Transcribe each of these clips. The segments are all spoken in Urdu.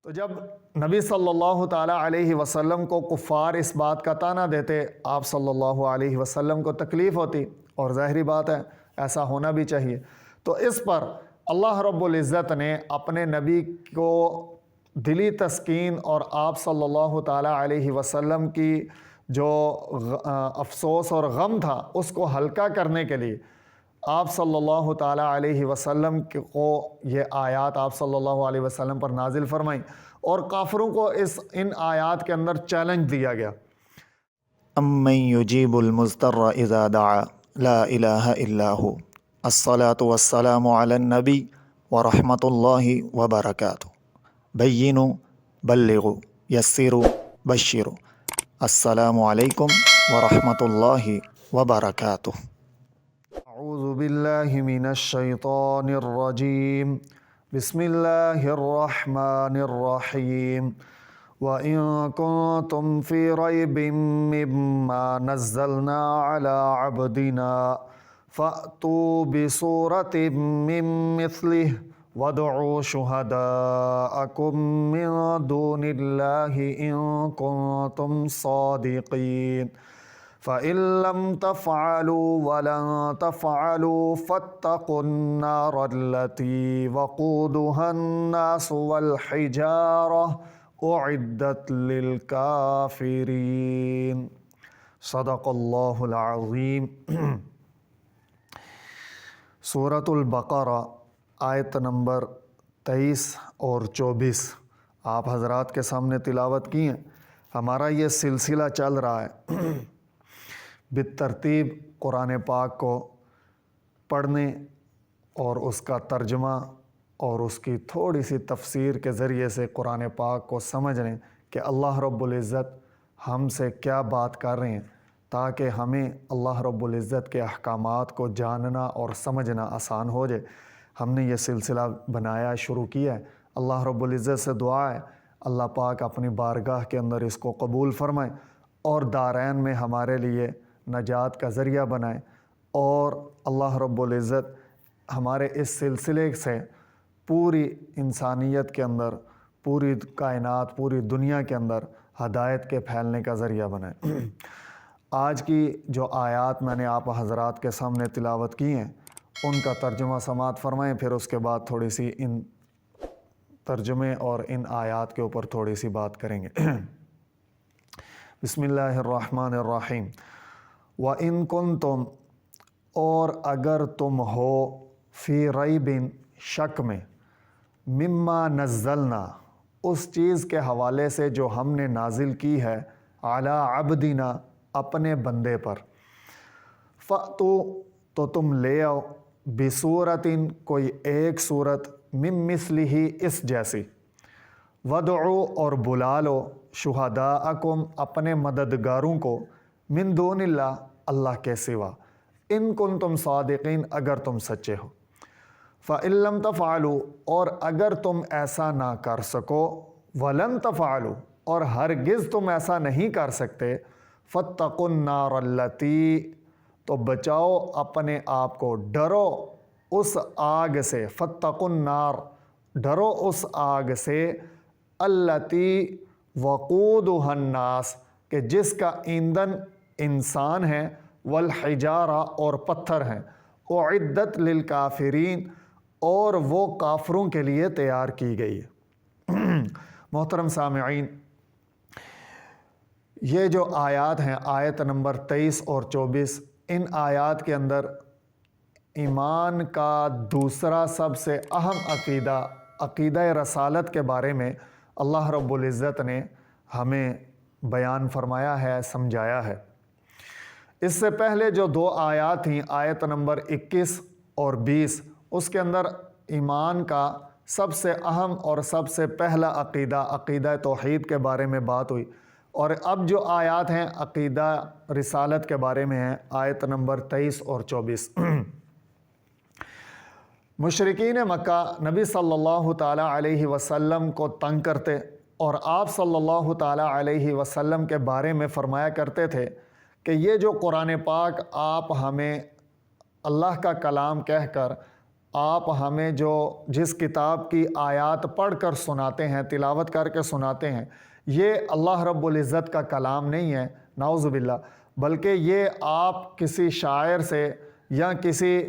تو جب نبی صلی اللہ تعالیٰ علیہ وسلم کو کفار اس بات کا طعنہ دیتے، آپ صلی اللہ علیہ وسلم کو تکلیف ہوتی، اور ظاہری بات ہے ایسا ہونا بھی چاہیے۔ تو اس پر اللہ رب العزت نے اپنے نبی کو دلی تسکین اور آپ صلی اللہ تعالیٰ علیہ وسلم کی جو افسوس اور غم تھا اس کو ہلکا کرنے کے لیے آپ صلی اللہ تعالیٰ علیہ وسلم کو یہ آیات آپ صلی اللہ علیہ وسلم پر نازل فرمائیں، اور کافروں کو ان آیات کے اندر چیلنج دیا گیا۔ امن یجیب المضطر اذا دعا لا الہ الا ہو الصلاۃ والسلام علی النبی ورحمۃ اللہ وبرکاتہ بینوا بلغوا یسروا بشروا السلام علیکم ورحمۃ اللہ وبرکاتہ۔ اعوذ باللہ من الشیطان الرجیم، بسم اللہ الرحمن الرحیم۔ وَإِن كُنتُمْ فِي رَيْبٍ مِّمَّا نَزَّلْنَا عَلَىٰ عَبْدِنَا فَأْتُوا بِسُورَةٍ مِّن مِّثْلِهِ وَادْعُوا شُهَدَاءَكُم مِّن دُونِ اللَّهِ إِن كُنتُمْ صَادِقِينَ فَإِن لَّمْ تَفْعَلُوا وَلَن تَفْعَلُوا فَاتَّقُوا النَّارَ الَّتِي وَقُودُهَا النَّاسُ وَالْحِجَارَةُ اعدت للکافرین۔ صدق اللہ العظیم۔ سورۃ البقرہ آیت نمبر 23 اور 24 آپ حضرات کے سامنے تلاوت کی ہیں۔ ہمارا یہ سلسلہ چل رہا ہے بالترتیب قرآن پاک کو پڑھنے اور اس کا ترجمہ اور اس کی تھوڑی سی تفسیر کے ذریعے سے قرآن پاک کو سمجھنے کہ اللہ رب العزت ہم سے کیا بات کر رہے ہیں، تاکہ ہمیں اللہ رب العزت کے احکامات کو جاننا اور سمجھنا آسان ہو جائے۔ ہم نے یہ سلسلہ بنایا، شروع کیا ہے۔ اللہ رب العزت سے دعا ہے اللہ پاک اپنی بارگاہ کے اندر اس کو قبول فرمائے اور دارین میں ہمارے لیے نجات کا ذریعہ بنائے، اور اللہ رب العزت ہمارے اس سلسلے سے پوری انسانیت کے اندر، پوری کائنات، پوری دنیا کے اندر ہدایت کے پھیلنے کا ذریعہ بنائے۔ آج کی جو آیات میں نے آپ حضرات کے سامنے تلاوت کی ہیں ان کا ترجمہ سماعت فرمائیں، پھر اس کے بعد تھوڑی سی ان ترجمے اور ان آیات کے اوپر تھوڑی سی بات کریں گے۔ بسم اللہ الرحمن الرحیم۔ وَإِن كُنتُمْ، اور اگر تم ہو، فی ریب، شک میں، مما نزلنا، اس چیز کے حوالے سے جو ہم نے نازل کی ہے، علی عبدنا، اپنے بندے پر، فَأْتُوا، تو تم لے آؤ، بصورت، کوئی ایک صورت، من مثلہ، اس جیسی، وَادْعُوا، اور بلا لو، شہداءکم، اپنے مددگاروں کو، من دون اللہ، اللہ کے سوا، ان کنتم صادقین، اگر تم سچے ہو، فَإِن لَّمْ تَفْعَلُوا، اور اگر تم ایسا نہ کر سکو، وَلَن تَفْعَلُوا، اور ہرگز تم ایسا نہیں کر سکتے، فَاتَّقُوا النَّارَ الَّتِي، تو بچاؤ اپنے آپ کو، ڈرو اس آگ سے، فَاتَّقُوا النَّارَ، ڈرو اس آگ سے، الَّتِي وَقُودُهَا النَّاسُ، کہ جس کا ایندھن انسان ہے، والحجارہ، اور پتھر ہیں، اعدت للکافرین، اور وہ کافروں کے لیے تیار کی گئی ہے۔ محترم سامعین، یہ جو آیات ہیں، آیت نمبر 23 اور 24، ان آیات کے اندر ایمان کا دوسرا سب سے اہم عقیدہ، عقیدہ رسالت کے بارے میں اللہ رب العزت نے ہمیں بیان فرمایا ہے، سمجھایا ہے۔ اس سے پہلے جو دو آیات تھیں، آیت نمبر 21 اور 20، اس کے اندر ایمان کا سب سے اہم اور سب سے پہلا عقیدہ، عقیدہ توحید کے بارے میں بات ہوئی، اور اب جو آیات ہیں عقیدہ رسالت کے بارے میں ہیں، آیت نمبر 23 اور 24۔ مشرکین مکہ نبی صلی اللہ تعالیٰ علیہ وسلم کو تنگ کرتے اور آپ صلی اللہ تعالیٰ علیہ وسلم کے بارے میں فرمایا کرتے تھے کہ یہ جو قرآن پاک آپ ہمیں اللہ کا کلام کہہ کر آپ ہمیں جس کتاب کی آیات پڑھ کر سناتے ہیں، تلاوت کر کے سناتے ہیں، یہ اللہ رب العزت کا کلام نہیں ہے، نعوذ باللہ، بلکہ یہ آپ کسی شاعر سے یا کسی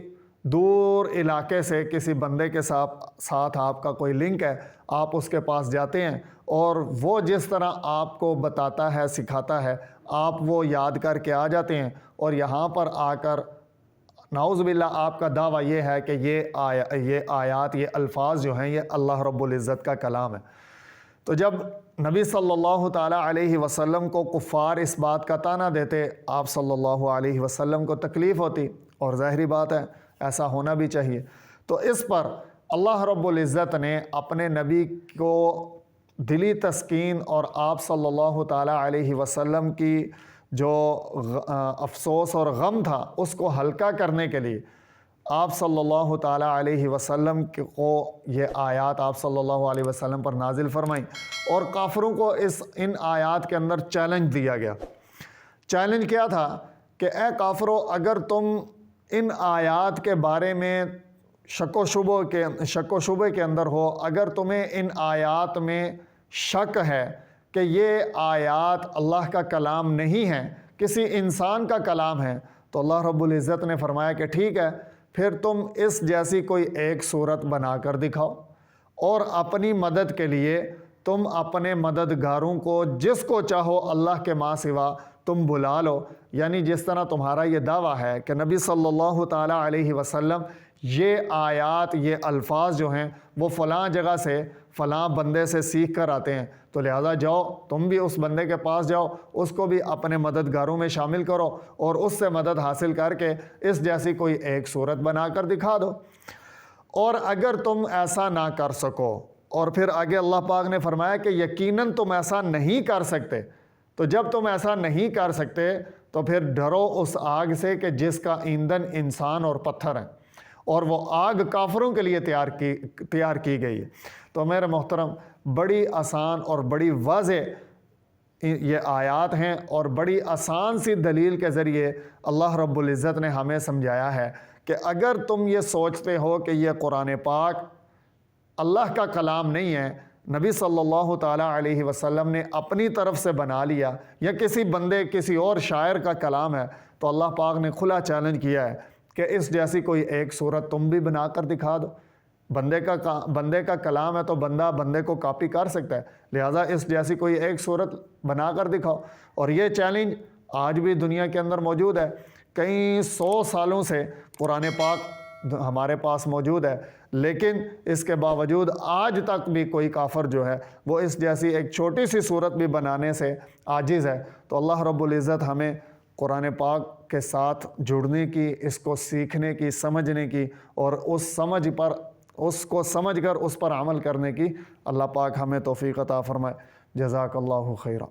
دور علاقے سے کسی بندے کے ساتھ آپ کا کوئی لنک ہے، آپ اس کے پاس جاتے ہیں اور وہ جس طرح آپ کو بتاتا ہے، سکھاتا ہے، آپ وہ یاد کر کے آ جاتے ہیں، اور یہاں پر آ کر نعوذ باللہ آپ کا دعویٰ یہ ہے کہ یہ آیات، یہ الفاظ جو ہیں، یہ اللہ رب العزت کا کلام ہے۔ تو جب نبی صلی اللہ تعالیٰ علیہ وسلم کو کفار اس بات کا طعنہ دیتے، آپ صلی اللہ علیہ وسلم کو تکلیف ہوتی، اور ظاہری بات ہے ایسا ہونا بھی چاہیے۔ تو اس پر اللہ رب العزت نے اپنے نبی کو دلی تسکین اور آپ صلی اللہ تعالیٰ علیہ وسلم کی جو افسوس اور غم تھا اس کو ہلکا کرنے کے لیے آپ صلی اللہ تعالیٰ علیہ وسلم کو یہ آیات آپ صلی اللہ علیہ وسلم پر نازل فرمائیں، اور کافروں کو ان آیات کے اندر چیلنج دیا گیا۔ چیلنج کیا تھا کہ اے کافرو، اگر تم ان آیات کے بارے میں شک و شبے کے اندر ہو، اگر تمہیں ان آیات میں شک ہے کہ یہ آیات اللہ کا کلام نہیں ہے، کسی انسان کا کلام ہے، تو اللہ رب العزت نے فرمایا کہ ٹھیک ہے، پھر تم اس جیسی کوئی ایک صورت بنا کر دکھاؤ، اور اپنی مدد کے لیے تم اپنے مددگاروں کو جس کو چاہو اللہ کے ماں سوا تم بلا لو۔ یعنی جس طرح تمہارا یہ دعویٰ ہے کہ نبی صلی اللہ تعالیٰ علیہ وسلم یہ آیات، یہ الفاظ جو ہیں وہ فلاں جگہ سے فلاں بندے سے سیکھ کر آتے ہیں، تو لہذا جاؤ تم بھی اس بندے کے پاس جاؤ، اس کو بھی اپنے مددگاروں میں شامل کرو، اور اس سے مدد حاصل کر کے اس جیسی کوئی ایک صورت بنا کر دکھا دو۔ اور اگر تم ایسا نہ کر سکو، اور پھر آگے اللہ پاک نے فرمایا کہ یقیناً تم ایسا نہیں کر سکتے، تو جب تم ایسا نہیں کر سکتے تو پھر ڈرو اس آگ سے کہ جس کا ایندھن انسان اور پتھر ہے، اور وہ آگ کافروں کے لیے تیار کی گئی ہے۔ تو میرے محترم، بڑی آسان اور بڑی واضح یہ آیات ہیں، اور بڑی آسان سی دلیل کے ذریعے اللہ رب العزت نے ہمیں سمجھایا ہے کہ اگر تم یہ سوچتے ہو کہ یہ قرآن پاک اللہ کا کلام نہیں ہے، نبی صلی اللہ تعالیٰ علیہ وسلم نے اپنی طرف سے بنا لیا، یا کسی بندے کسی اور شاعر کا کلام ہے، تو اللہ پاک نے کھلا چیلنج کیا ہے کہ اس جیسی کوئی ایک صورت تم بھی بنا کر دکھا دو۔ بندے کا کلام ہے تو بندے کو کاپی کر سکتا ہے، لہٰذا اس جیسی کوئی ایک صورت بنا کر دکھاؤ۔ اور یہ چیلنج آج بھی دنیا کے اندر موجود ہے، کئی 100 سالوں سے قرآن پاک ہمارے پاس موجود ہے، لیکن اس کے باوجود آج تک بھی کوئی کافر جو ہے وہ اس جیسی ایک چھوٹی سی صورت بھی بنانے سے عاجز ہے۔ تو اللہ رب العزت ہمیں قرآن پاک کے ساتھ جڑنے کی، اس کو سیکھنے کی، سمجھنے کی، اور اس کو سمجھ کر اس پر عمل کرنے کی اللہ پاک ہمیں توفیق عطا فرمائے۔ جزاک اللہ خیرہ۔